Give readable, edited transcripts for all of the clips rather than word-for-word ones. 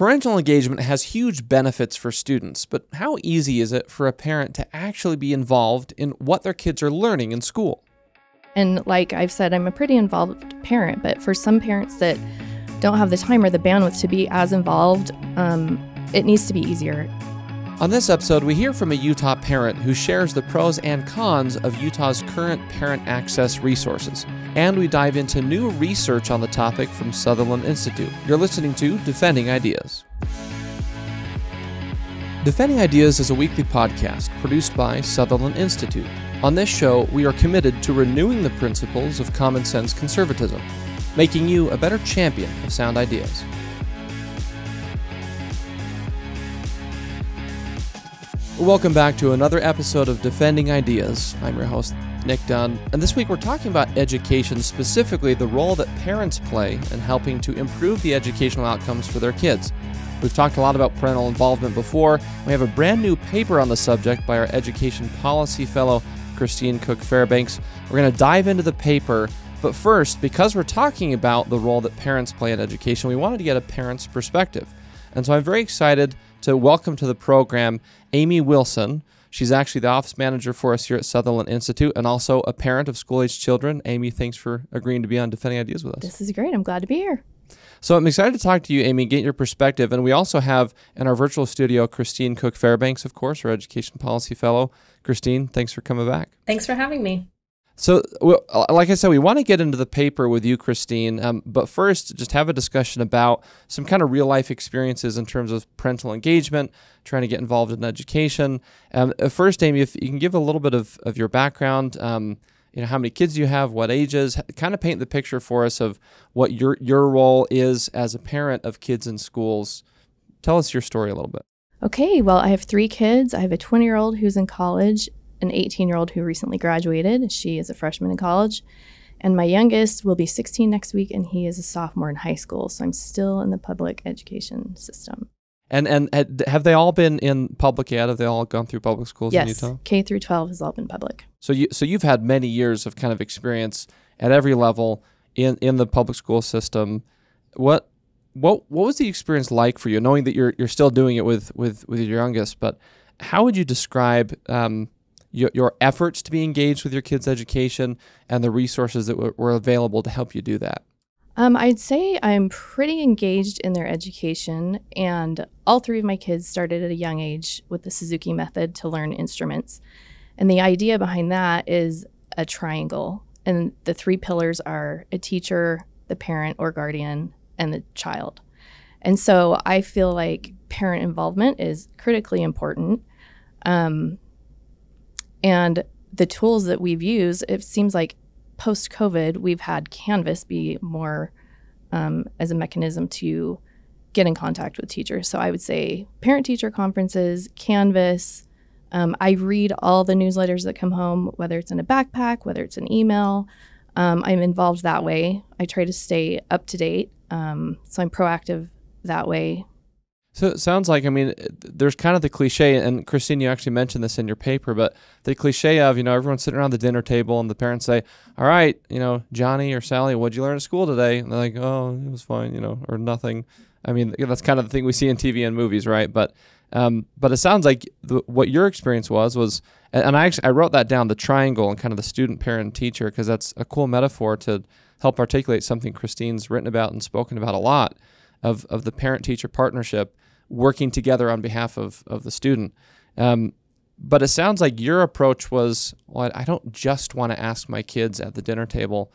Parental engagement has huge benefits for students, but how easy is it for a parent to actually be involved in what their kids are learning in school? And like I've said, I'm a pretty involved parent, but for some parents that don't have the time or the bandwidth to be as involved, it needs to be easier. On this episode, we hear from a Utah parent who shares the pros and cons of Utah's current parent access resources. And we dive into new research on the topic from Sutherland Institute. You're listening to Defending Ideas. Defending Ideas is a weekly podcast produced by Sutherland Institute. On this show, we are committed to renewing the principles of common sense conservatism, making you a better champion of sound ideas. Welcome back to another episode of Defending Ideas. I'm your host, Nick Dunn, and this week we're talking about education, specifically the role that parents play in helping to improve the educational outcomes for their kids. We've talked a lot about parental involvement before. We have a brand new paper on the subject by our education policy fellow, Cooke Fairbanks. We're going to dive into the paper, but first, because we're talking about the role that parents play in education, we wanted to get a parent's perspective. And so I'm very excited to welcome to the program Amy Wilson. She's actually the office manager for us here at Sutherland Institute and also a parent of school-aged children. Amy, thanks for agreeing to be on Defending Ideas with us. This is great. I'm glad to be here. So I'm excited to talk to you, Amy, get your perspective. And we also have in our virtual studio, Cooke Fairbanks, of course, our education policy fellow. Christine, thanks for coming back. Thanks for having me. So, like I said, we want to get into the paper with you, Christine, but first, just have a discussion about some kind of real-life experiences in terms of parental engagement, trying to get involved in education. First, Amy, if you can give a little bit of your background, how many kids you have, what ages, kind of paint the picture for us of what your role is as a parent of kids in schools. Tell us your story a little bit. Okay, well, I have 3 kids. I have a 20-year-old who's in college, an 18-year-old who recently graduated. She is a freshman in college. And my youngest will be 16 next week, and he is a sophomore in high school. So I'm still in the public education system. And have they all been in public ed? Have they all gone through public schools in Utah? Yes, K through 12 has all been public. So you've had many years of kind of experience at every level in the public school system. What was the experience like for you, knowing that you're still doing it with your youngest? But how would you describe your efforts to be engaged with your kids' education and the resources that were available to help you do that? I'd say I'm pretty engaged in their education, and all 3 of my kids started at a young age with the Suzuki method to learn instruments. And the idea behind that is a triangle, and the 3 pillars are a teacher, the parent or guardian, and the child. And so I feel like parent involvement is critically important. And the tools that we've used, it seems like post-COVID, we've had Canvas be more as a mechanism to get in contact with teachers. So I would say parent-teacher conferences, Canvas. I read all the newsletters that come home, whether it's in a backpack, whether it's an email. I'm involved that way. I try to stay up to date. So I'm proactive that way. So it sounds like, there's kind of the cliche, and Christine, you actually mentioned this in your paper, but the cliche of, everyone's sitting around the dinner table and the parents say, all right, Johnny or Sally, what'd you learn at school today? And they're like, oh, it was fine, or nothing. That's kind of the thing we see in TV and movies, right? But it sounds like what your experience was, and I wrote that down, the triangle and kind of the student, parent, teacher, because that's a cool metaphor to help articulate something Christine's written about and spoken about a lot of the parent-teacher partnership working together on behalf of the student. But it sounds like your approach was, well, I don't just want to ask my kids at the dinner table,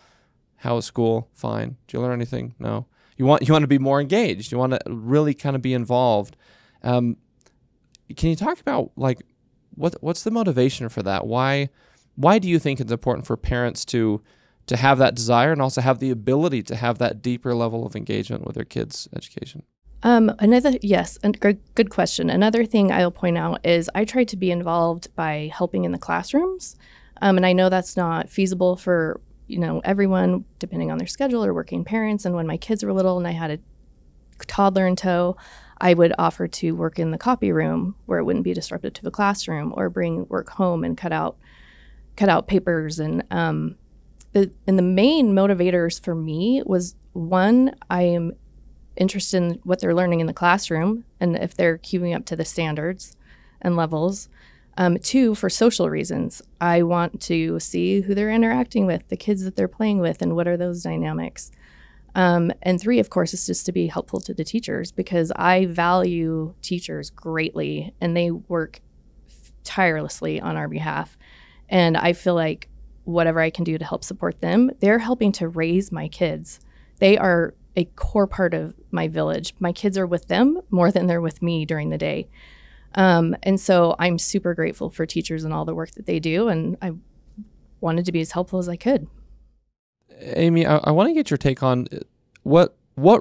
how was school? Fine. Did you learn anything? No. You want to be more engaged. You want to really kind of be involved. Can you talk about what's the motivation for that? Why do you think it's important for parents to have that desire and also have the ability to have that deeper level of engagement with their kids' education? Good question. Another thing I'll point out is I try to be involved by helping in the classrooms. And I know that's not feasible for, everyone, depending on their schedule or working parents. And when my kids were little and I had a toddler in tow, I would offer to work in the copy room where it wouldn't be disruptive to the classroom, or bring work home and cut out papers. And the main motivators for me was, one, I am interested in what they're learning in the classroom and if they're keeping up to the standards and levels. 2, for social reasons. I want to see who they're interacting with, the kids that they're playing with, and what are those dynamics. And 3, of course, is just to be helpful to the teachers, because I value teachers greatly and they work tirelessly on our behalf. And I feel like whatever I can do to help support them, they're helping to raise my kids. They are a core part of my village. My kids are with them more than they're with me during the day. And so I'm super grateful for teachers and all the work that they do. And I wanted to be as helpful as I could. Amy, I want to get your take on what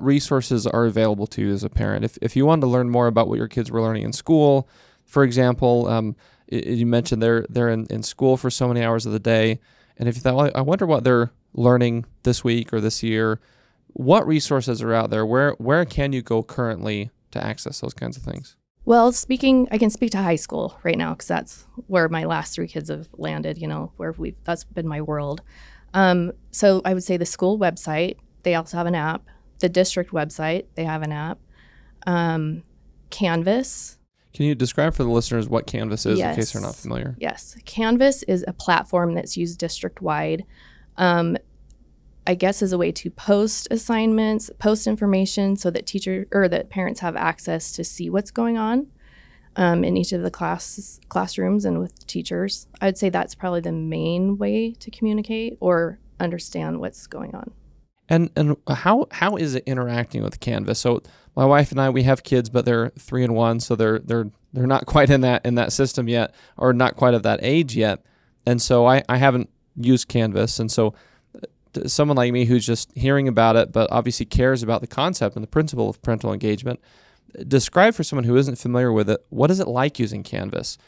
resources are available to you as a parent. If you wanted to learn more about what your kids were learning in school, for example, you mentioned they're in school for so many hours of the day. And if you thought, well, I wonder what they're learning this week or this year, what resources are out there? Where can you go currently to access those kinds of things? Well, I can speak to high school right now because that's where my last 3 kids have landed, that's been my world. So I would say the school website, they also have an app. The district website, they have an app. Canvas. Can you describe for the listeners what Canvas is, Yes. in case they're not familiar? Yes. Canvas is a platform that's used district-wide, I guess as a way to post assignments, post information so that that parents have access to see what's going on in each of the classrooms and with teachers. I'd say that's probably the main way to communicate or understand what's going on. And how is it interacting with Canvas? So my wife and I, we have kids, but they're 3 and 1, so they're not quite in that system yet, or not quite of that age yet. And so I haven't used Canvas. And so someone like me who's just hearing about it, but obviously cares about the concept and the principle of parental engagement, describe for someone who isn't familiar with it, what is it like using Canvas?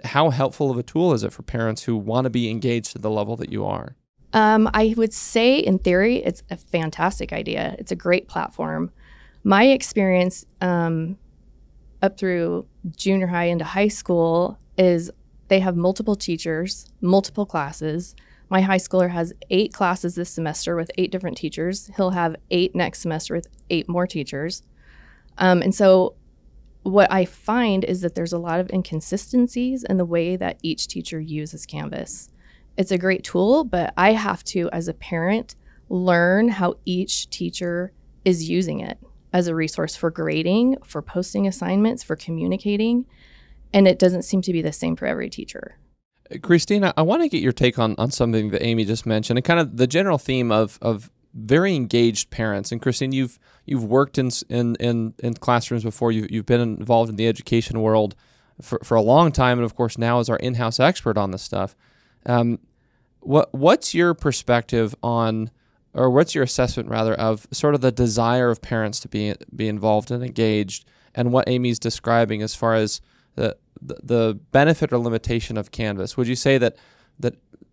How helpful of a tool is it for parents who want to be engaged to the level that you are? I would say in theory, it's a fantastic idea. It's a great platform. My experience up through junior high into high school is they have multiple teachers, multiple classes. My high schooler has 8 classes this semester with 8 different teachers. He'll have 8 next semester with 8 more teachers. And so what I find is that there's a lot of inconsistencies in the way that each teacher uses Canvas. It's a great tool, but I have to, as a parent, learn how each teacher is using it as a resource for grading, for posting assignments, for communicating, and it doesn't seem to be the same for every teacher. Christina, I want to get your take on something that Amy just mentioned, and kind of the general theme of very engaged parents. And Christine, you've worked in classrooms before. You've been involved in the education world for a long time, and of course now as our in-house expert on this stuff. What's your perspective on, or what's your assessment rather, of sort of the desire of parents to be involved and engaged, and what Amy's describing as far as the benefit or limitation of Canvas? Would you say that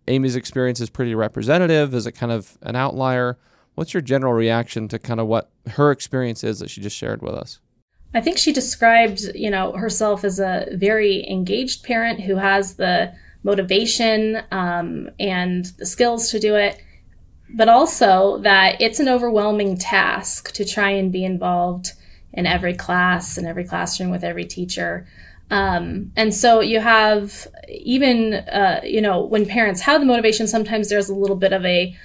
Amy's experience is pretty representative? Is it kind of an outlier? What's your general reaction to kind of what her experience is that she just shared with us? I think she described, herself as a very engaged parent who has the motivation and the skills to do it, but also that it's an overwhelming task to try and be involved in every class and every classroom with every teacher. And so you have even, when parents have the motivation, sometimes there's a little bit of a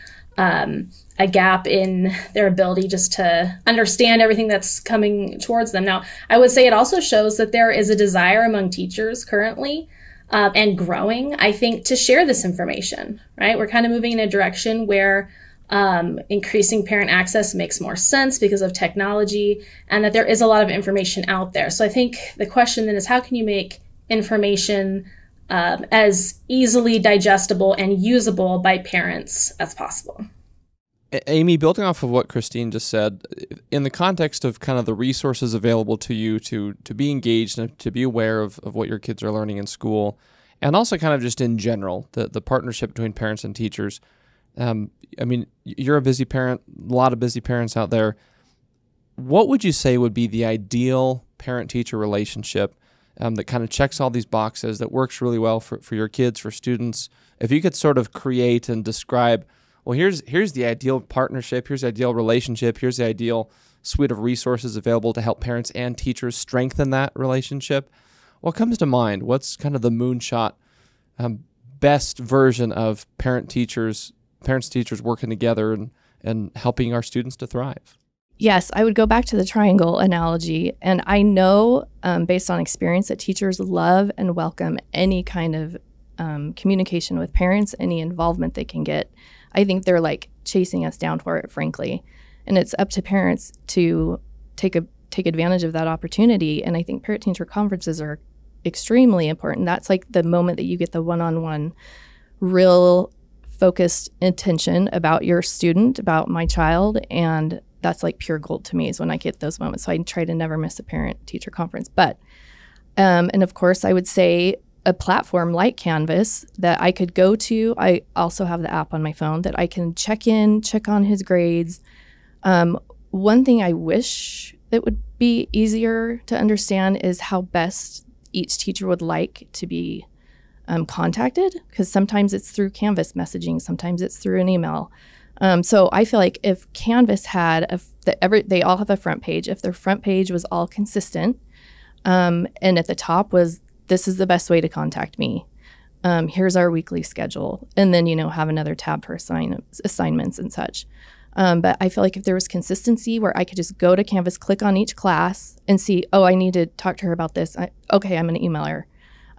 gap in their ability just to understand everything that's coming towards them. Now, I would say it also shows that there is a desire among teachers currently and growing, I think, to share this information, right? We're kind of moving in a direction where increasing parent access makes more sense because of technology, and that there is a lot of information out there. So I think the question then is, how can you make information as easily digestible and usable by parents as possible? Amy, building off of what Christine just said, in the context of kind of the resources available to you to be engaged and to be aware of what your kids are learning in school, and also kind of just in general, the partnership between parents and teachers. I mean, you're a busy parent, a lot of busy parents out there. What would you say would be the ideal parent-teacher relationship that kind of checks all these boxes, that works really well for your kids, for students? If you could sort of create and describe, well, here's the ideal partnership, here's the ideal relationship, here's the ideal suite of resources available to help parents and teachers strengthen that relationship. What comes to mind? What's kind of the moonshot best version of parents, teachers working together and helping our students to thrive? Yes, I would go back to the triangle analogy. And I know, based on experience, that teachers love and welcome any kind of communication with parents, any involvement they can get. I think they're like chasing us down for it, frankly. And it's up to parents to take advantage of that opportunity. And I think parent-teacher conferences are extremely important. That's like the moment that you get the one-on-one, real focused attention about your student, about my child, and that's like pure gold to me is when I get those moments. So I try to never miss a parent-teacher conference. But, and of course, I would say a platform like Canvas that I could go to. I also have the app on my phone that I can check on his grades. One thing I wish that would be easier to understand is how best each teacher would like to be contacted, because sometimes it's through Canvas messaging, sometimes it's through an email. So I feel like if Canvas had they all have a front page. If their front page was all consistent, and at the top was, this is the best way to contact me. Here's our weekly schedule, and then have another tab for assignments and such. But I feel like if there was consistency where I could just go to Canvas, click on each class, and see, oh, I need to talk to her about this. Okay, I'm going to email her.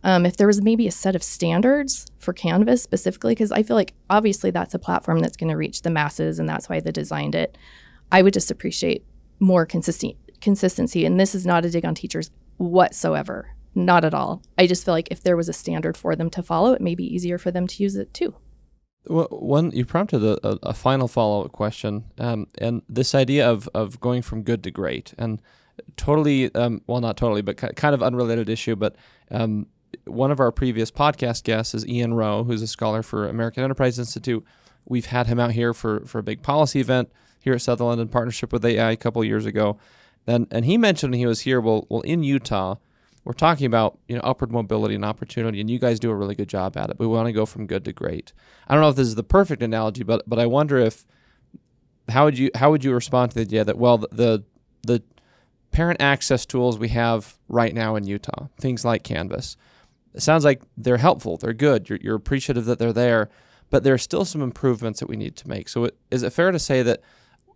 If there was maybe a set of standards for Canvas specifically, because I feel like obviously that's a platform that's going to reach the masses, and that's why they designed it. I would just appreciate more consistency. And this is not a dig on teachers whatsoever. Not at all. I just feel like if there was a standard for them to follow, it may be easier for them to use it too. Well, you prompted a final follow-up question, and this idea of going from good to great, and totally, well, not totally, but kind of unrelated issue, but one of our previous podcast guests is Ian Rowe, who's a scholar for American Enterprise Institute. We've had him out here for a big policy event here at Sutherland in partnership with AI a couple years ago, and he mentioned when he was here, well, in Utah, we're talking about upward mobility and opportunity, and you guys do a really good job at it. But we want to go from good to great. I don't know if this is the perfect analogy, but I wonder how would you respond to the idea that the parent access tools we have right now in Utah, things like Canvas, it sounds like they're helpful, they're good, you're appreciative that they're there, but there are still some improvements that we need to make. So is it fair to say that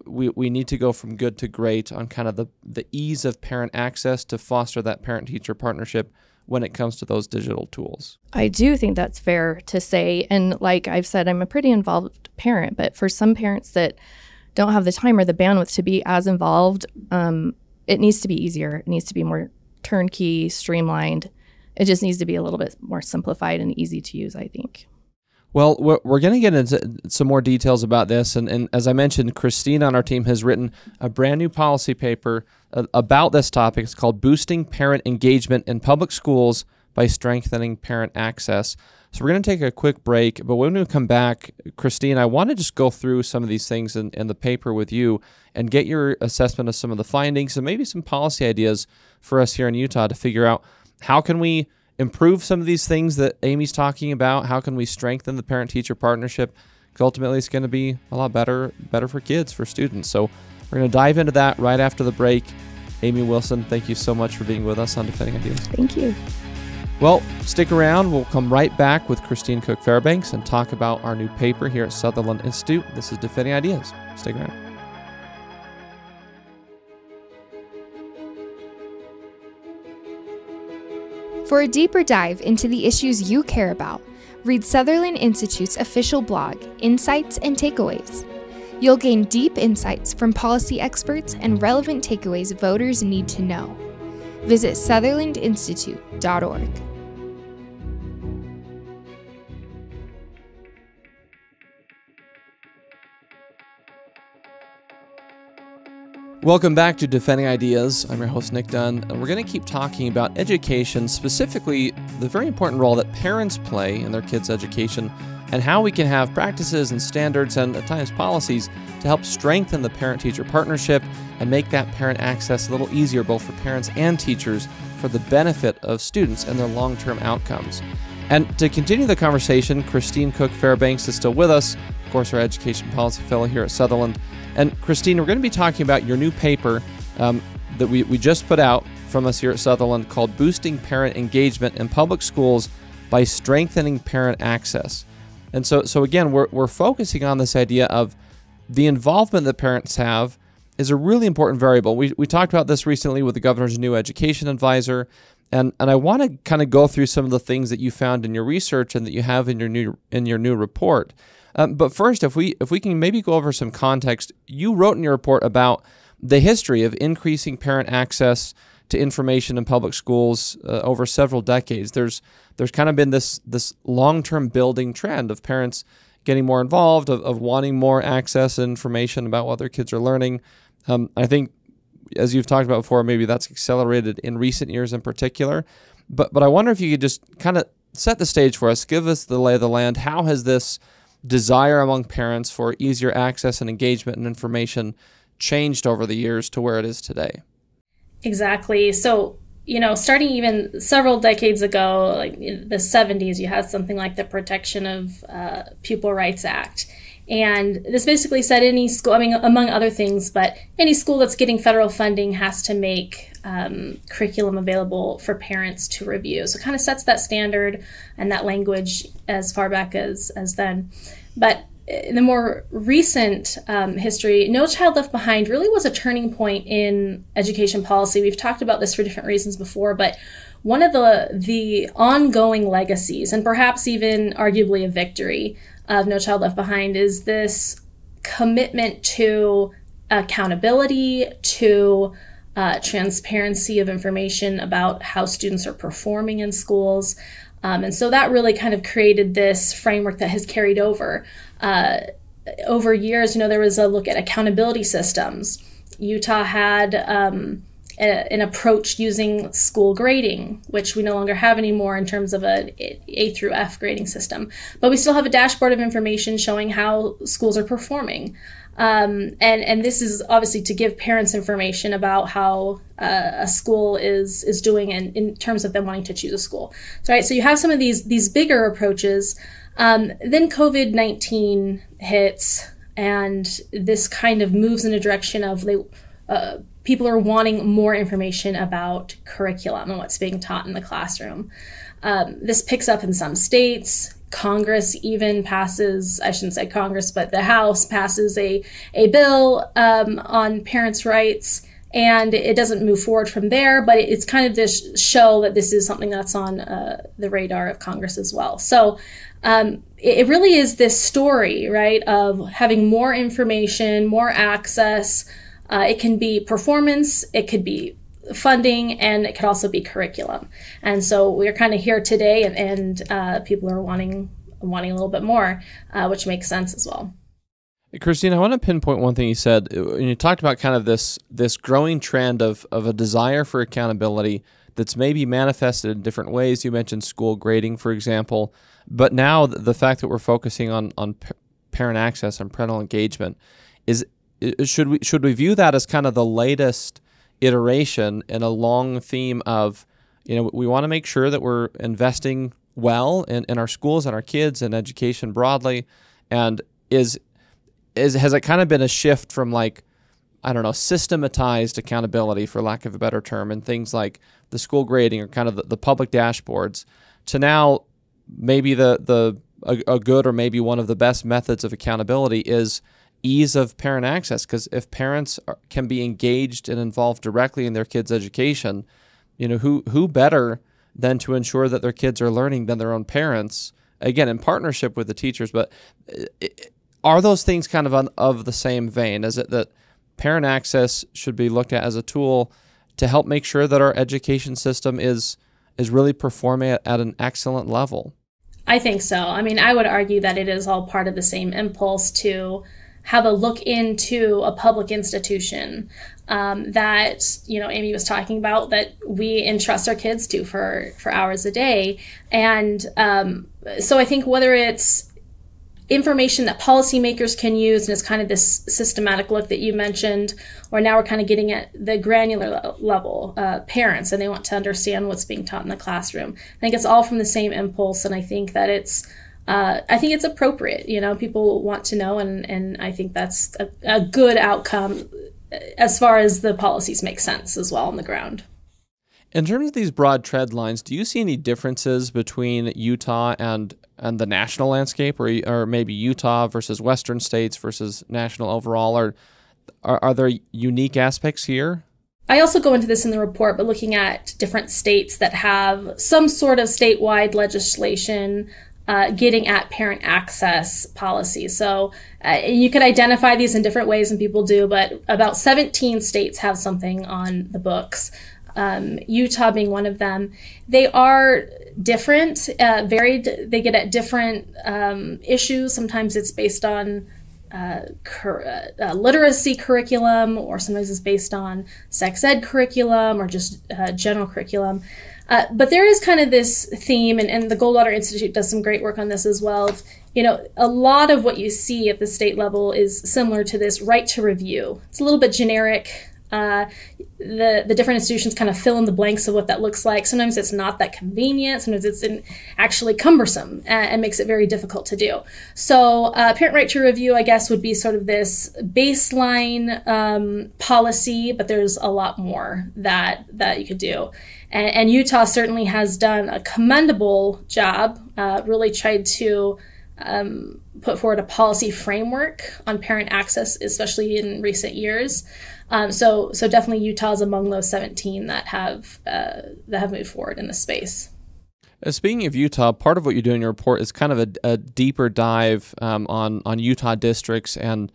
we need to go from good to great on kind of the ease of parent access to foster that parent-teacher partnership when it comes to those digital tools? I do think that's fair to say. And like I've said, I'm a pretty involved parent, but for some parents that don't have the time or the bandwidth to be as involved, it needs to be easier. It needs to be more turnkey, streamlined. It just needs to be a little bit more simplified and easy to use, I think. Well, we're going to get into some more details about this. And as I mentioned, Christine on our team has written a brand new policy paper about this topic. It's called Boosting Parent Engagement in Public Schools by Strengthening Parent Access. So we're going to take a quick break. But when we come back, Christine, I want to just go through some of these things in the paper with you and get your assessment of some of the findings and maybe some policy ideas for us here in Utah to figure out how can we improve some of these things that Amy's talking about? How can we strengthen the parent-teacher partnership? Because ultimately, it's going to be a lot better for kids, for students. So we're going to dive into that right after the break. Amy Wilson, thank you so much for being with us on Defending Ideas. Thank you. Well, stick around. We'll come right back with Christine Cooke Fairbanks and talk about our new paper here at Sutherland Institute. This is Defending Ideas. Stick around. For a deeper dive into the issues you care about, read Sutherland Institute's official blog, Insights and Takeaways. You'll gain deep insights from policy experts and relevant takeaways voters need to know. Visit sutherlandinstitute.org. Welcome back to Defending Ideas. I'm your host, Nick Dunn, and we're going to keep talking about education, specifically the very important role that parents play in their kids' education, and how we can have practices and standards and at times policies to help strengthen the parent-teacher partnership and make that parent access a little easier both for parents and teachers for the benefit of students and their long-term outcomes. And to continue the conversation, Christine Cooke Fairbanks is still with us. Of course, our education policy fellow here at Sutherland. And Christine, we're going to be talking about your new paper that we just put out from us here at Sutherland called Boosting Parent Engagement in Public Schools by Strengthening Parent Access. And so again, we're focusing on this idea of the involvement that parents have is a really important variable. We talked about this recently with the governor's new education advisor, and I want to kind of go through some of the things that you found in your research and that you have in your new report. But first, if we can maybe go over some context, you wrote in your report about the history of increasing parent access to information in public schools over several decades. There's kind of been this long-term building trend of parents getting more involved, of wanting more access and information about what their kids are learning. I think, as you've talked about before, maybe that's accelerated in recent years in particular. But I wonder if you could just kind of set the stage for us, give us the lay of the land. How has this desire among parents for easier access and engagement and information changed over the years to where it is today? Exactly. So, starting even several decades ago, like in the 70s, you had something like the Protection of Pupil Rights Act. And this basically said any school, among other things, but any school that's getting federal funding has to make curriculum available for parents to review. So it kind of sets that standard and that language as far back as then. But in the more recent history, No Child Left Behind really was a turning point in education policy. We've talked about this for different reasons before, but one of the ongoing legacies, and perhaps even arguably a victory of No Child Left Behind, is this commitment to accountability, to transparency of information about how students are performing in schools. And so that really kind of created this framework that has carried over. Over years, there was a look at accountability systems. Utah had an approach using school grading, which we no longer have anymore in terms of an A through F grading system. But we still have a dashboard of information showing how schools are performing. And this is obviously to give parents information about how a school is doing in terms of them wanting to choose a school. So you have some of these bigger approaches. Then COVID-19 hits, and this kind of moves in a direction of people are wanting more information about curriculum and what's being taught in the classroom. This picks up in some states. Congress even passes, I shouldn't say Congress, but the House passes a bill on parents' rights, and it doesn't move forward from there, but it's kind of this show that this is something that's on the radar of Congress as well. So it really is this story, right, of having more information, more access. It can be performance, it could be funding, and it could also be curriculum. And so we're kind of here today, and people are wanting a little bit more, which makes sense as well. Christine, I want to pinpoint one thing you said. You talked about kind of this growing trend of a desire for accountability that's maybe manifested in different ways. You mentioned school grading, for example, but now the fact that we're focusing on parent access and parental engagement should we view that as kind of the latest iteration in a long theme of, we want to make sure that we're investing well in our schools and our kids and education broadly, and has it kind of been a shift from systematized accountability, for lack of a better term, and things like the school grading or kind of the public dashboards, to now maybe a good or maybe one of the best methods of accountability is ease of parent access? Because if parents can be engaged and involved directly in their kids' education, who better than to ensure that their kids are learning than their own parents, again, in partnership with the teachers. But are those things kind of the same vein? Is it that parent access should be looked at as a tool to help make sure that our education system is really performing at an excellent level? I think so. I would argue that it is all part of the same impulse to have a look into a public institution that, Amy was talking about, that we entrust our kids to for hours a day. And so I think whether it's information that policymakers can use, and it's kind of this systematic look that you mentioned, or now we're kind of getting at the granular level, parents, and they want to understand what's being taught in the classroom. I think it's all from the same impulse, and I think that it's I think it's appropriate. People want to know, and I think that's a good outcome as far as the policies make sense as well on the ground. In terms of these broad trend lines, do you see any differences between Utah and the national landscape, or maybe Utah versus Western states versus national overall? Or are there unique aspects here? I also go into this in the report, but looking at different states that have some sort of statewide legislation getting at parent access policy. So you could identify these in different ways, and people do, but about 17 states have something on the books. Utah being one of them. They are different, varied. They get at different issues. Sometimes it's based on literacy curriculum, or sometimes it's based on sex ed curriculum, or just general curriculum. But there is kind of this theme, and the Goldwater Institute does some great work on this as well. A lot of what you see at the state level is similar to this right to review. It's a little bit generic. The different institutions kind of fill in the blanks of what that looks like. Sometimes it's not that convenient. Sometimes it's actually cumbersome and makes it very difficult to do. So parent right to review, I guess, would be sort of this baseline policy, but there's a lot more that you could do. And Utah certainly has done a commendable job, really tried to put forward a policy framework on parent access, especially in recent years. So definitely Utah is among those 17 that have moved forward in this space. Speaking of Utah, part of what you do in your report is kind of a deeper dive on Utah districts and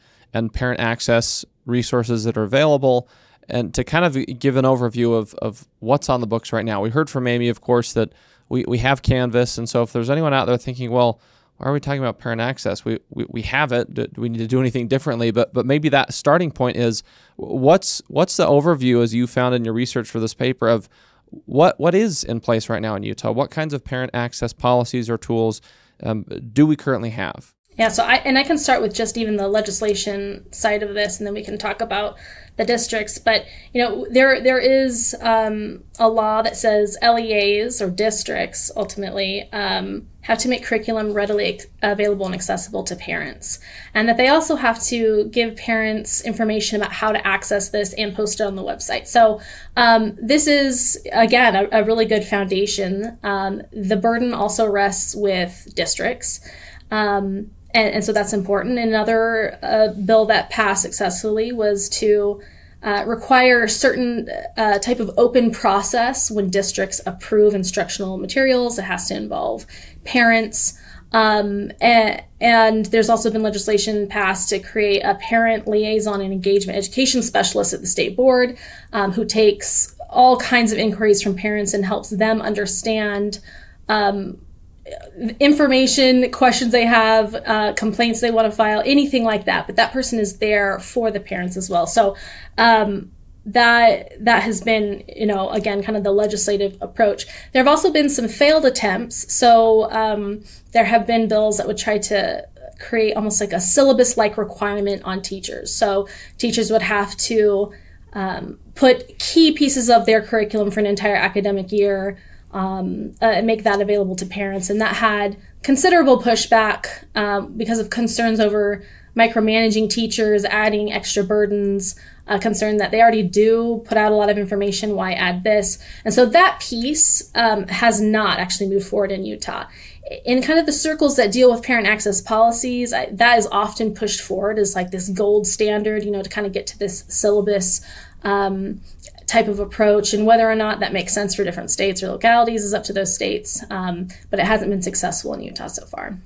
parent access resources that are available, and to kind of give an overview of what's on the books right now. We heard from Amy, of course, that we have Canvas, and so if there's anyone out there thinking, well, why are we talking about parent access? We have it. Do we need to do anything differently? But maybe that starting point is what's the overview, as you found in your research for this paper, of what is in place right now in Utah? What kinds of parent access policies or tools do we currently have? Yeah, so I can start with just even the legislation side of this, and then we can talk about the districts. But there is a law that says LEAs, or districts, ultimately have to make curriculum readily available and accessible to parents, and that they also have to give parents information about how to access this and post it on the website. So this is, again, a really good foundation. The burden also rests with districts. And so that's important. Another bill that passed successfully was to require a certain type of open process when districts approve instructional materials. It has to involve parents. And there's also been legislation passed to create a parent liaison and engagement education specialist at the state board who takes all kinds of inquiries from parents and helps them understand information, questions they have, complaints they want to file, anything like that. But that person is there for the parents as well. So that has been, again, kind of the legislative approach. There have also been some failed attempts. So there have been bills that would try to create almost like a syllabus-like requirement on teachers. So teachers would have to put key pieces of their curriculum for an entire academic year and make that available to parents. And that had considerable pushback because of concerns over micromanaging teachers, adding extra burdens, concern that they already do put out a lot of information, why add this? And so that piece has not actually moved forward in Utah. In kind of the circles that deal with parent access policies, that is often pushed forward as like this gold standard, to kind of get to this syllabus type of approach, and whether or not that makes sense for different states or localities is up to those states, but it hasn't been successful in Utah so far.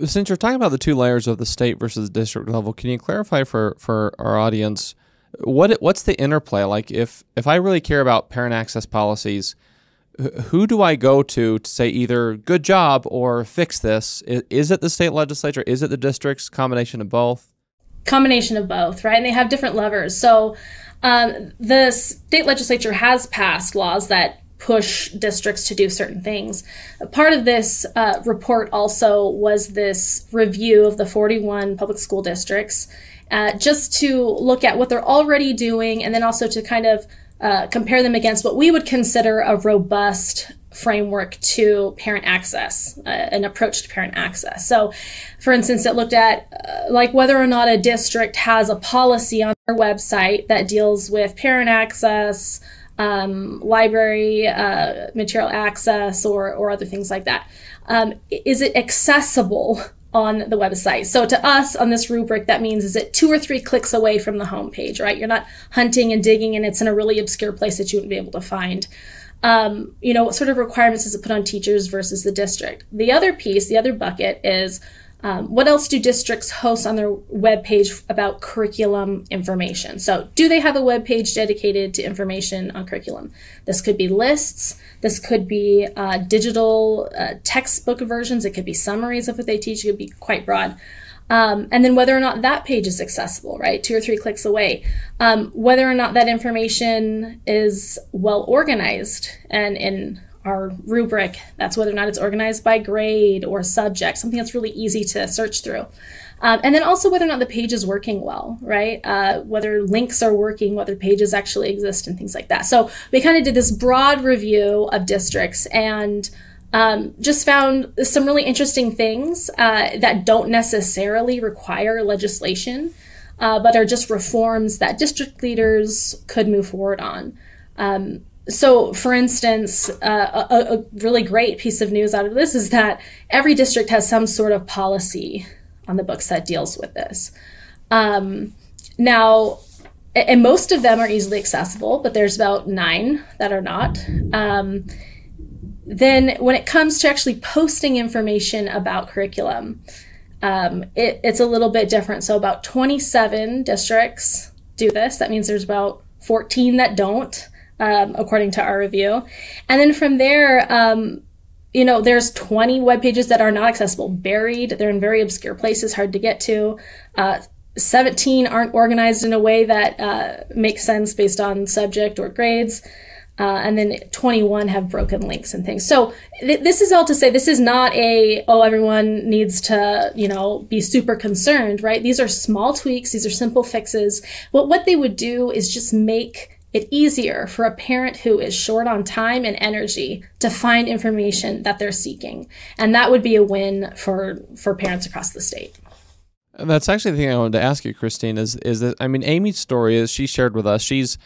Since you're talking about the two layers of the state versus the district level, can you clarify for our audience what's the interplay? Like if I really care about parent access policies, who do I go to say either good job or fix this? Is it the state legislature? Is it the districts? Combination of both? Combination of both, right? And they have different levers. So the state legislature has passed laws that push districts to do certain things. Part of this report also was this review of the 41 public school districts, just to look at what they're already doing, and then also to kind of compare them against what we would consider a robust framework to parent access, an approach to parent access. So, for instance, it looked at like whether or not a district has a policy on their website that deals with parent access, library material access, or other things like that. Is it accessible on the website? So to us on this rubric, that means, is it 2 or 3 clicks away from the homepage, right? You're not hunting and digging and it's in a really obscure place that you wouldn't be able to find. What sort of requirements does it put on teachers versus the district? The other piece, the other bucket is, what else do districts host on their webpage about curriculum information? So do they have a webpage dedicated to information on curriculum? This could be lists. This could be digital textbook versions. It could be summaries of what they teach. It could be quite broad. And then whether or not that page is accessible, right? 2 or 3 clicks away. Whether or not that information is well organized. And in our rubric, that's whether or not it's organized by grade or subject, something that's really easy to search through. And then also whether or not the page is working well, right? Whether links are working, whether pages actually exist, and things like that. So we kind of did this broad review of districts and just found some really interesting things that don't necessarily require legislation, but are just reforms that district leaders could move forward on. So, for instance, a really great piece of news out of this is that every district has some sort of policy on the books that deals with this. Now, and most of them are easily accessible, but there's about 9 that are not. Then when it comes to actually posting information about curriculum, it's a little bit different. So about 27 districts do this. That means there's about 14 that don't, according to our review. And then from there, there's 20 web pages that are not accessible, buried. They're in very obscure places, hard to get to. 17 aren't organized in a way that makes sense based on subject or grades. And then 21 have broken links and things. So this is all to say, this is not everyone needs to, be super concerned, right? These are small tweaks. These are simple fixes. But what they would do is just make it easier for a parent who is short on time and energy to find information that they're seeking. And that would be a win for parents across the state. That's actually the thing I wanted to ask you, Christine, is that, Amy's story, as she shared with us, she's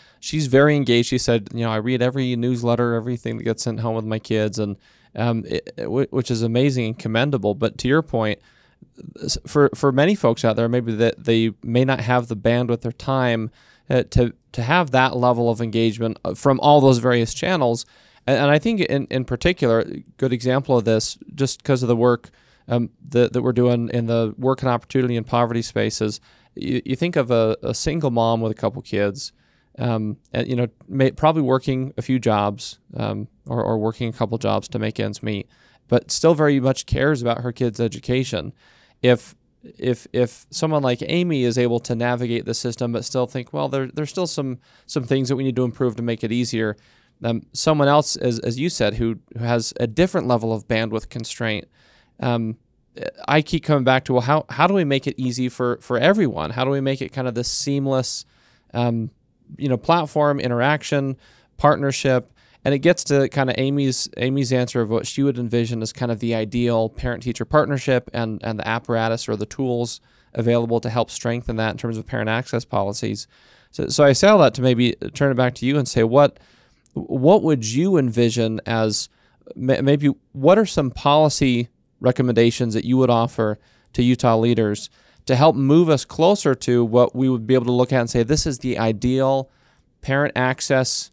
very engaged. She said, I read every newsletter, everything that gets sent home with my kids, and which is amazing and commendable. But to your point, for many folks out there, maybe that they may not have the bandwidth or time to have that level of engagement from all those various channels. And I think in particular, a good example of this, just because of the work that we're doing in the work and opportunity and poverty spaces, you think of a single mom with a couple kids, and probably working a few jobs, or working a couple jobs to make ends meet, but still very much cares about her kids' education. If someone like Amy is able to navigate the system but still think, well, there's still some things that we need to improve to make it easier. Someone else, as you said, who has a different level of bandwidth constraint. I keep coming back to, well, how do we make it easy for everyone? How do we make it kind of this seamless, platform, interaction, partnership? And it gets to kind of Amy's answer of what she would envision as kind of the ideal parent-teacher partnership and the apparatus or the tools available to help strengthen that in terms of parent access policies. So I say all that to maybe turn it back to you and say, what would you envision as maybe what are some policy recommendations that you would offer to Utah leaders to help move us closer to what we would be able to look at and say, this is the ideal parent access,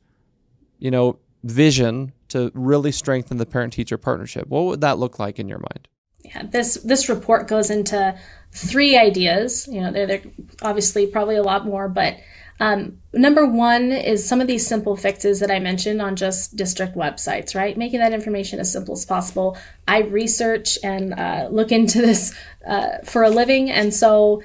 vision to really strengthen the parent-teacher partnership? What would that look like in your mind? Yeah, this report goes into 3 ideas. They're obviously probably a lot more, but number 1 is some of these simple fixes that I mentioned on just district websites, right? Making that information as simple as possible. I research and look into this for a living. And so,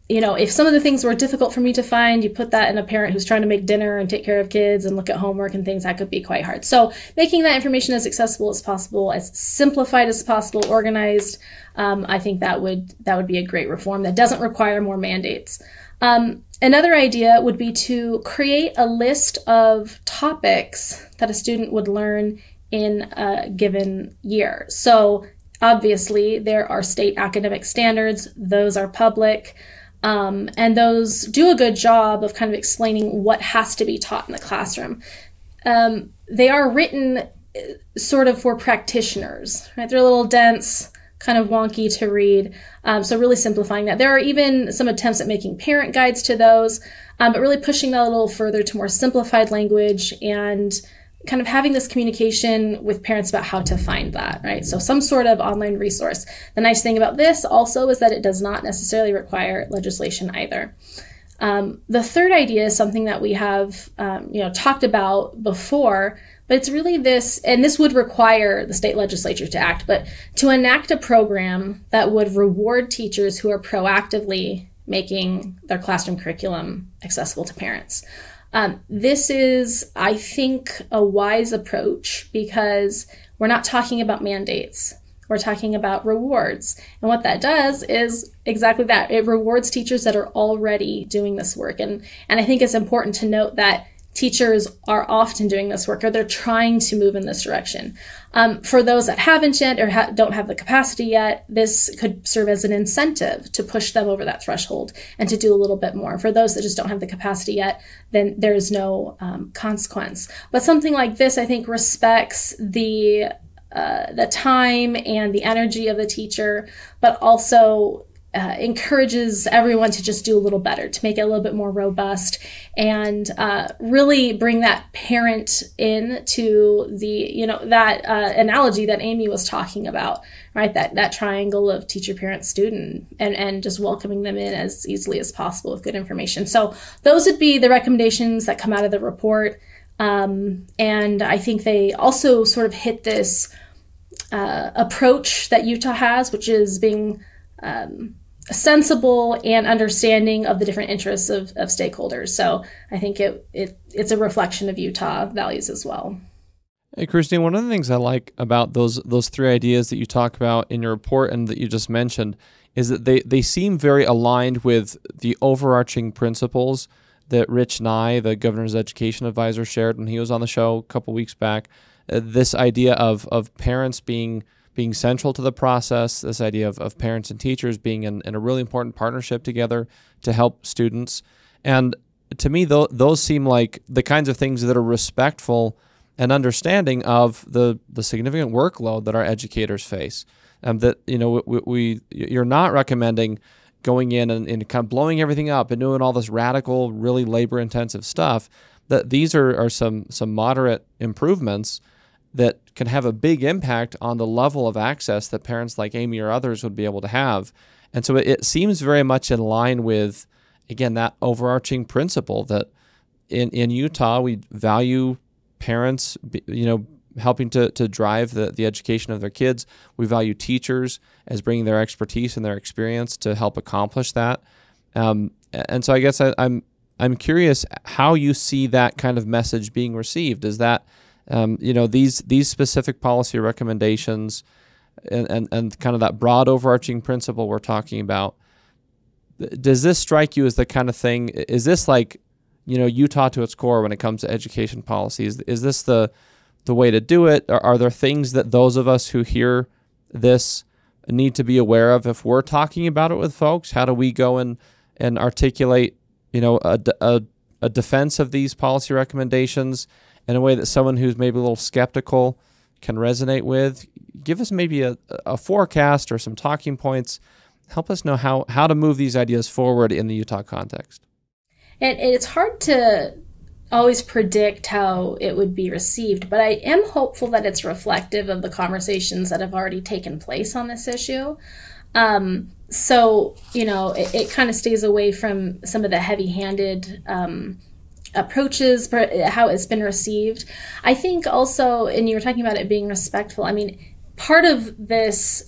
if some of the things were difficult for me to find, you put that in a parent who's trying to make dinner and take care of kids and look at homework and things, that could be quite hard. So making that information as accessible as possible, as simplified as possible, organized, I think that would be a great reform that doesn't require more mandates. Another idea would be to create a list of topics that a student would learn in a given year. So obviously there are state academic standards, those are public, and those do a good job of kind of explaining what has to be taught in the classroom. They are written sort of for practitioners, right? They're a little dense, kind of wonky to read. So really simplifying that. There are even some attempts at making parent guides to those, but really pushing that a little further to more simplified language and kind of having this communication with parents about how to find that, right? So some sort of online resource. The nice thing about this also is that it does not necessarily require legislation either. The third idea is something that we have, talked about before, but it's really this, and this would require the state legislature to act, but to enact a program that would reward teachers who are proactively making their classroom curriculum accessible to parents. This is, I think, a wise approach because we're not talking about mandates. We're talking about rewards. And what that does is exactly that. It rewards teachers that are already doing this work. And I think it's important to note that teachers are often doing this work, or they're trying to move in this direction. For those that haven't yet or don't have the capacity yet, this could serve as an incentive to push them over that threshold and to do a little bit more. For those that just don't have the capacity yet, then there's no consequence. But something like this, I think, respects the time and the energy of the teacher, but also encourages everyone to just do a little better, to make it a little bit more robust, and really bring that parent into the, that analogy that Amy was talking about, right? That triangle of teacher, parent, student, and just welcoming them in as easily as possible with good information. So those would be the recommendations that come out of the report. And I think they also sort of hit this approach that Utah has, which is being sensible and understanding of the different interests of stakeholders. So I think it's a reflection of Utah values as well. Hey, Christine, one of the things I like about those three ideas that you talk about in your report and that you just mentioned is that they seem very aligned with the overarching principles that Rich Nye, the governor's education advisor, shared when he was on the show a couple weeks back. This idea of parents being central to the process, this idea of parents and teachers being in a really important partnership together to help students. And to me, those seem like the kinds of things that are respectful and understanding of the significant workload that our educators face. That, you're not recommending going in and kind of blowing everything up and doing all this radical, really labor-intensive stuff. That these are some moderate improvements that can have a big impact on the level of access that parents like Amy or others would be able to have. And so it seems very much in line with, again, that overarching principle that in Utah, we value parents, helping to drive the education of their kids. We value teachers as bringing their expertise and their experience to help accomplish that. And so I guess I'm curious how you see that kind of message being received. Is that these specific policy recommendations and kind of that broad overarching principle we're talking about, does this strike you as the kind of thing, is this like, Utah to its core when it comes to education policies? Is this the way to do it? Are there things that those of us who hear this need to be aware of if we're talking about it with folks? How do we go and articulate, a defense of these policy recommendations in a way that someone who's maybe a little skeptical can resonate with? Give us maybe a forecast or some talking points. Help us know how to move these ideas forward in the Utah context. And it's hard to always predict how it would be received, but I am hopeful that it's reflective of the conversations that have already taken place on this issue. So, it kind of stays away from some of the heavy-handed approaches, how it's been received. I think also, and you were talking about it being respectful, part of this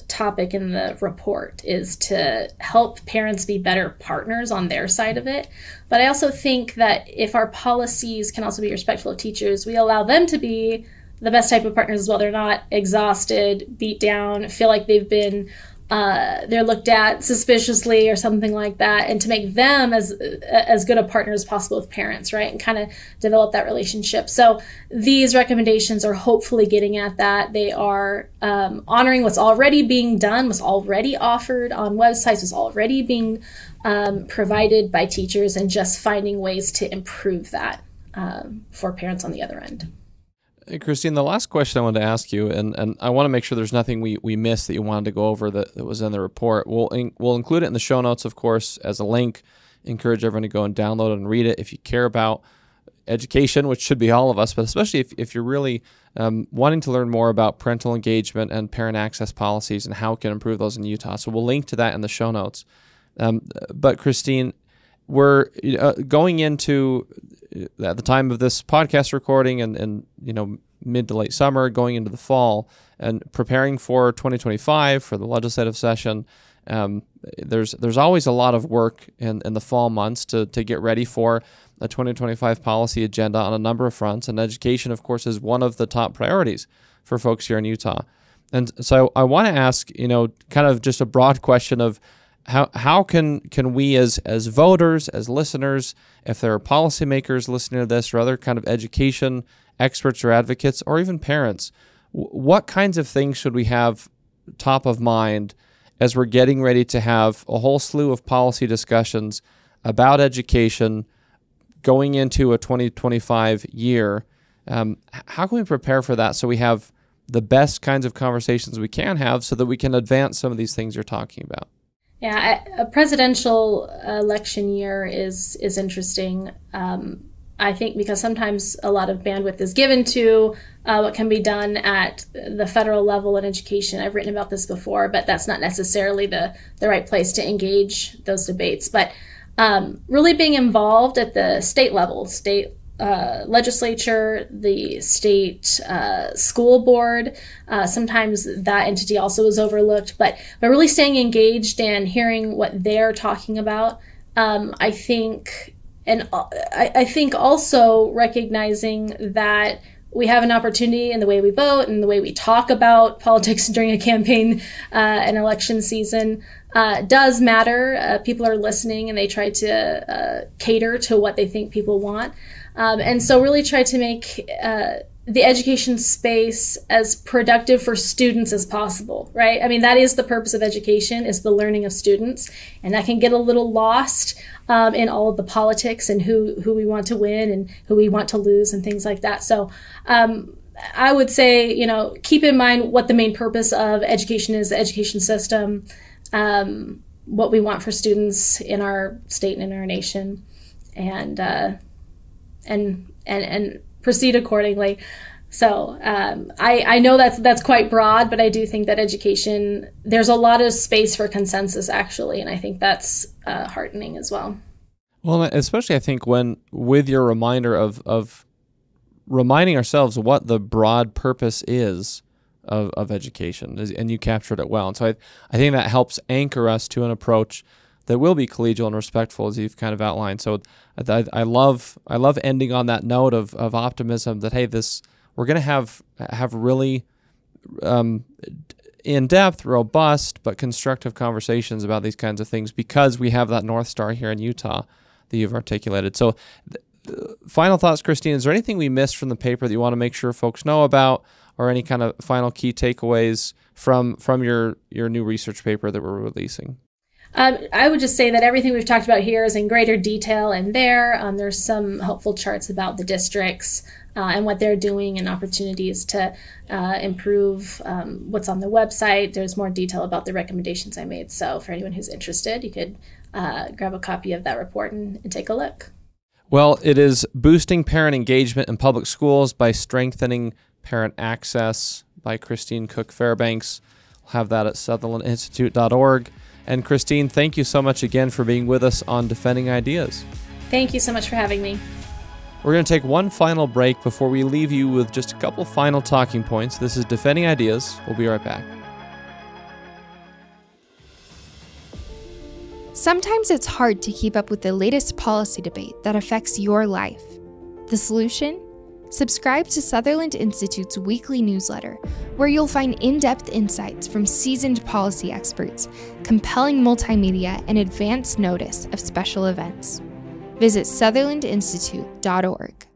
topic in the report is to help parents be better partners on their side of it. But I also think that if our policies can also be respectful of teachers, we allow them to be the best type of partners as well. They're not exhausted, beat down, feel like they've been they're looked at suspiciously or something like that, and to make them as good a partner as possible with parents, right, and kind of develop that relationship. So these recommendations are hopefully getting at that. They are honoring what's already being done, what's already offered on websites, what's already being provided by teachers, and just finding ways to improve that for parents on the other end. Hey, Christine, the last question I wanted to ask you, and I want to make sure there's nothing we missed that you wanted to go over that was in the report. We'll include it in the show notes, of course, as a link. Encourage everyone to go and download it and read it if you care about education, which should be all of us, but especially if you're really wanting to learn more about parental engagement and parent access policies and how it can improve those in Utah. So we'll link to that in the show notes. But Christine, we're going into, at the time of this podcast recording, and mid to late summer, going into the fall, and preparing for 2025 for the legislative session. There's always a lot of work in the fall months to get ready for a 2025 policy agenda on a number of fronts, and education, of course, is one of the top priorities for folks here in Utah. And so I want to ask, kind of just a broad question of how can we as voters, as listeners, if there are policymakers listening to this, or other kind of education experts or advocates, or even parents, what kinds of things should we have top of mind as we're getting ready to have a whole slew of policy discussions about education going into a 2025 year? How can we prepare for that so we have the best kinds of conversations we can have so that we can advance some of these things you're talking about? Yeah, a presidential election year is interesting. I think because sometimes a lot of bandwidth is given to what can be done at the federal level in education. I've written about this before, but that's not necessarily the right place to engage those debates. But really being involved at the state level, state legislature, the state school board. Sometimes that entity also is overlooked, but really staying engaged and hearing what they're talking about. I think also recognizing that we have an opportunity in the way we vote and the way we talk about politics during a campaign and election season does matter. People are listening and they try to cater to what they think people want. And so really try to make the education space as productive for students as possible, right? I mean, that is the purpose of education, is the learning of students. And that can get a little lost in all of the politics and who we want to win and who we want to lose and things like that. So I would say, keep in mind what the main purpose of education is, the education system, what we want for students in our state and in our nation, and proceed accordingly. So I know that's quite broad, but I do think that education, there's a lot of space for consensus actually, and I think that's heartening as well. Well, especially I think with your reminder of reminding ourselves what the broad purpose is of education, and you captured it well. And so I think that helps anchor us to an approach that will be collegial and respectful, as you've kind of outlined. So I love ending on that note of optimism that, hey, we're going to have really in-depth, robust, but constructive conversations about these kinds of things because we have that North Star here in Utah that you've articulated. So final thoughts, Christine, is there anything we missed from the paper that you want to make sure folks know about, or any kind of final key takeaways from your new research paper that we're releasing? I would just say that everything we've talked about here is in greater detail, and there's some helpful charts about the districts and what they're doing and opportunities to improve what's on the website. There's more detail about the recommendations I made. So for anyone who's interested, you could grab a copy of that report and take a look. Well, it is Boosting Parent Engagement in Public Schools by Strengthening Parent Access by Christine Cooke Fairbanks. We'll have that at sutherlandinstitute.org. And Christine, thank you so much again for being with us on Defending Ideas. Thank you so much for having me. We're going to take one final break before we leave you with just a couple final talking points. This is Defending Ideas. We'll be right back. Sometimes it's hard to keep up with the latest policy debate that affects your life. The solution? Subscribe to Sutherland Institute's weekly newsletter, where you'll find in-depth insights from seasoned policy experts, compelling multimedia, and advance notice of special events. Visit sutherlandinstitute.org.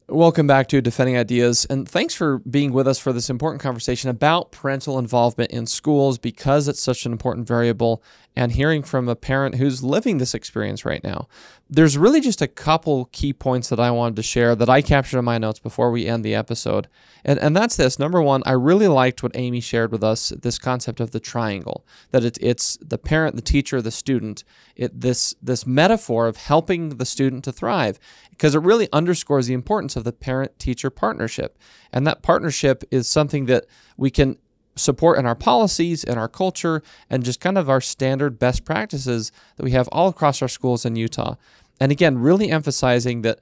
Welcome back to Defending Ideas, and thanks for being with us for this important conversation about parental involvement in schools, because it's such an important variable, and hearing from a parent who's living this experience right now. There's really just a couple key points that I wanted to share that I captured in my notes before we end the episode, and that's this. Number one, I really liked what Amy shared with us, this concept of the triangle, that it's the parent, the teacher, the student, this metaphor of helping the student to thrive, because it really underscores the importance of the parent-teacher partnership. And that partnership is something that we can support in our policies, in our culture, and just kind of our standard best practices that we have all across our schools in Utah. And again, really emphasizing that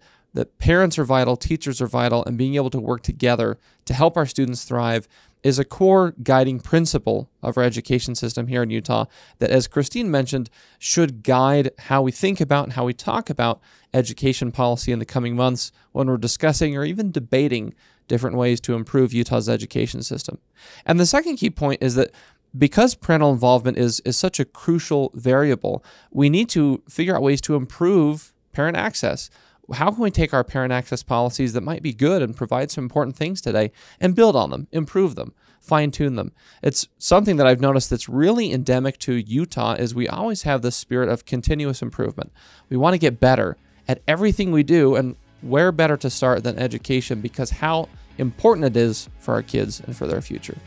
parents are vital, teachers are vital, and being able to work together to help our students thrive is a core guiding principle of our education system here in Utah that, as Christine mentioned, should guide how we think about and how we talk about education policy in the coming months when we're discussing or even debating different ways to improve Utah's education system. And the second key point is that because parental involvement is such a crucial variable, we need to figure out ways to improve parent access. How can we take our parent access policies that might be good and provide some important things today and build on them, improve them, fine-tune them? It's something that I've noticed that's really endemic to Utah is we always have this spirit of continuous improvement. We want to get better at everything we do, and where better to start than education, because how important it is for our kids and for their future.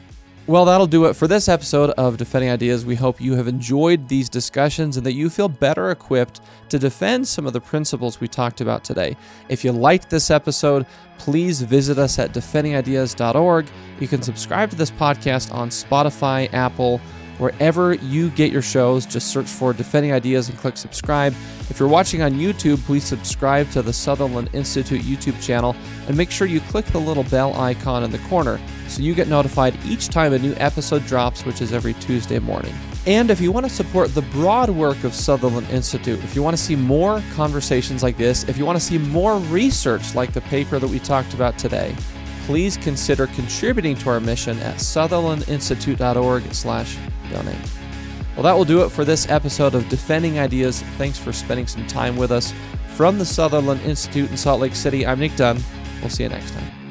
Well, that'll do it for this episode of Defending Ideas. We hope you have enjoyed these discussions and that you feel better equipped to defend some of the principles we talked about today. If you liked this episode, please visit us at defendingideas.org. You can subscribe to this podcast on Spotify, Apple, wherever you get your shows. Just search for Defending Ideas and click subscribe. If you're watching on YouTube, please subscribe to the Sutherland Institute YouTube channel and make sure you click the little bell icon in the corner so you get notified each time a new episode drops, which is every Tuesday morning. And if you want to support the broad work of Sutherland Institute, if you want to see more conversations like this, if you want to see more research like the paper that we talked about today, please consider contributing to our mission at sutherlandinstitute.org/donate. Well, that will do it for this episode of Defending Ideas. Thanks for spending some time with us. From the Sutherland Institute in Salt Lake City, I'm Nick Dunn. We'll see you next time.